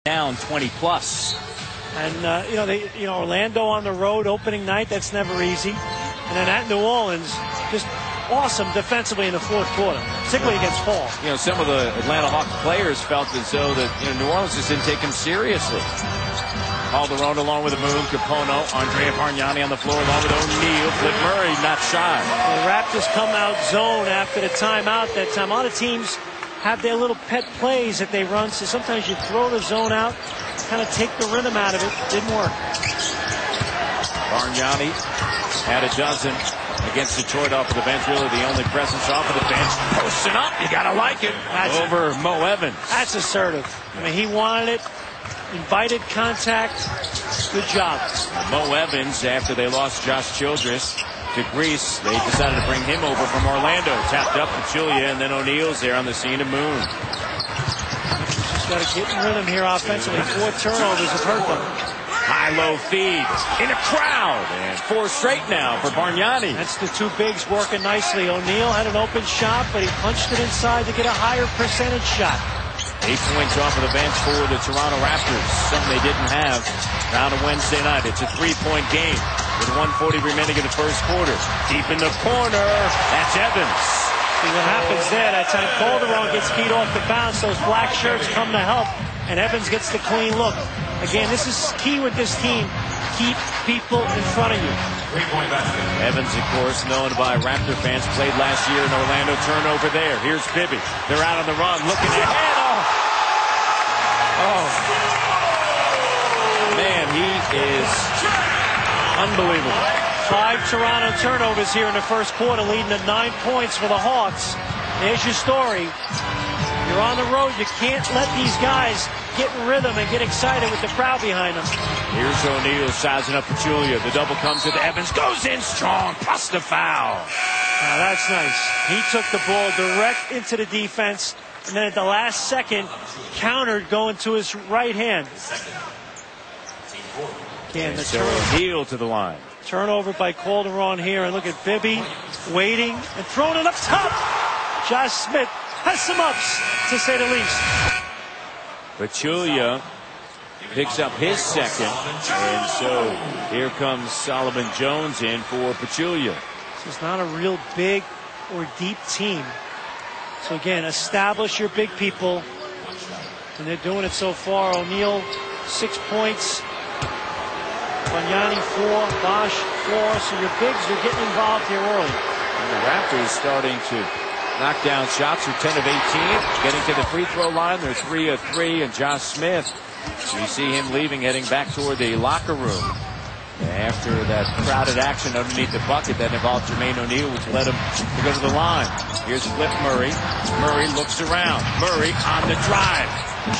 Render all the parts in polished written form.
down 20 plus. And Orlando on the road opening night, that's never easy. And then at New Orleans, just awesome defensively in the fourth quarter, particularly against Paul. Some of the Atlanta Hawks players felt as though that New Orleans just didn't take him seriously. Calderon along with the move, Capono, Andrea Bargnani on the floor along with O'Neal, Flip Murray not shy. The Raptors come out zone after the timeout. That time, a lot of teams have their little pet plays that they run, so sometimes you throw the zone out, kind of take the rhythm out of it. Didn't work. Bargnani had a dozen against Detroit off of the bench. Really the only presence off of the bench. Posting up, you gotta like it. Over Mo Evans. That's assertive. I mean, he wanted it. Invited contact. Good job. Mo Evans, after they lost Josh Childress to Greece, they decided to bring him over from Orlando. Tapped up Pachulia, and then O'Neal's there on the scene to Moon. Just got to get in rhythm here offensively. 4 turnovers have hurt them. High-low feed in a crowd, and 4 straight now for Bargnani. That's the 2 bigs working nicely. O'Neal had an open shot, but he punched it inside to get a higher percentage shot. 8 points off of the bench for the Toronto Raptors, something they didn't have on a Wednesday night. It's a 3-point game with 1:40 remaining in the first quarter. Deep in the corner, that's Evans. See what happens there. That time Calderon gets beat off the bounce. Those black shirts come to help, and Evans gets the clean look. Again, this is key with this team. Keep people in front of you. Evans, of course, known by Raptor fans, played last year in Orlando. Turnover there. Here's Bibby. They're out on the run, looking ahead. Oh, man, he is unbelievable. 5 Toronto turnovers here in the first quarter, leading to 9 points for the Hawks. There's your story. You're on the road. You can't let these guys get in rhythm and get excited with the crowd behind them. Here's O'Neal sizing up Pachulia. The double comes with Evans. Goes in strong. Plus the foul. Now that's nice. He took the ball direct into the defense, and then at the last second, countered going to his right hand. Again, the O'Neal to the line. Turnover by Calderon here, and look at Bibby waiting and throwing it up top. Josh Smith has some ups, to say the least. Pachulia picks up his second, and so here comes Solomon Jones in for Pachulia. This is not a real big or deep team. So again, establish your big people, and they're doing it so far. O'Neal, 6 points. Bargnani, 4. Bosch, 4. So your bigs are getting involved here early. And the Raptors starting to knock down shots. Are 10 of 18. Getting to the free throw line. They're 3 of 3. And Josh Smith, you see him leaving, heading back toward the locker room after that crowded action underneath the bucket that involved Jermaine O'Neal, which led him to go to the line. Here's Flip Murray. Murray looks around. Murray on the drive.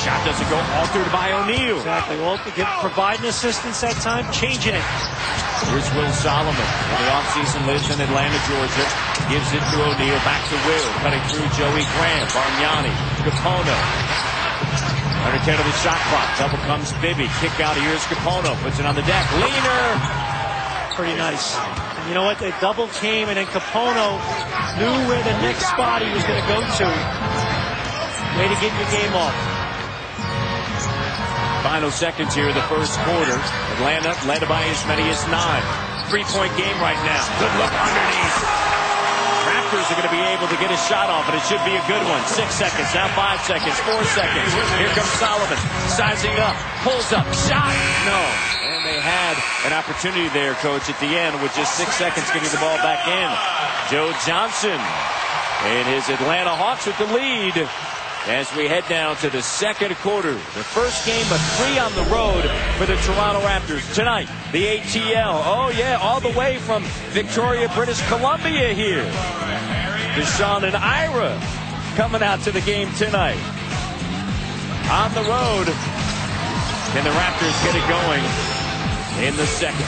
Shot doesn't go, altered by O'Neal. Exactly. Well, providing assistance that time, changing it. Here's Will Solomon. In the offseason, lives in Atlanta, Georgia. Gives it to O'Neal. Back to Will. Cutting through Joey Graham. Bargnani. Capono. Under 10 of the shot clock. Double comes Bibby. Kick out. Here's Capono. Puts it on the deck. Leaner. Pretty nice. And you know what? The double came, and then Capono knew where the next spot he was going to go to. Way to get your game off. Final seconds here of the first quarter. Atlanta led by as many as 9. 3-point game right now. Good look underneath. Raptors are going to be able to get a shot off, and it should be a good one. 6 seconds, now 5 seconds, 4 seconds. Here comes Solomon, sizing up, pulls up, shot. No. And they had an opportunity there, Coach, at the end with just 6 seconds getting the ball back in. Joe Johnson and his Atlanta Hawks with the lead as we head down to the second quarter. The first game of 3 on the road for the Toronto Raptors. Tonight, the ATL. Oh, yeah, all the way from Victoria, British Columbia here. Deshaun and Ira coming out to the game tonight. On the road. Can the Raptors get it going in the second?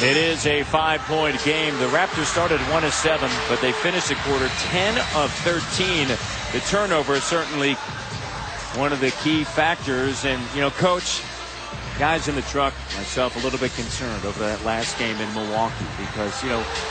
It is a 5-point game. The Raptors started 1 of 7, but they finished the quarter 10 of 13. The turnover is certainly one of the key factors. And, you know, Coach, Guys in the truck, myself, a little bit concerned over that last game in Milwaukee because,